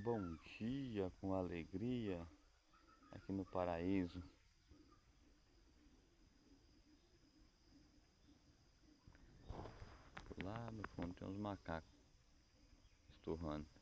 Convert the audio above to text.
Bom dia com alegria aqui no paraíso. Lá no fundo tem uns macacos esturrando.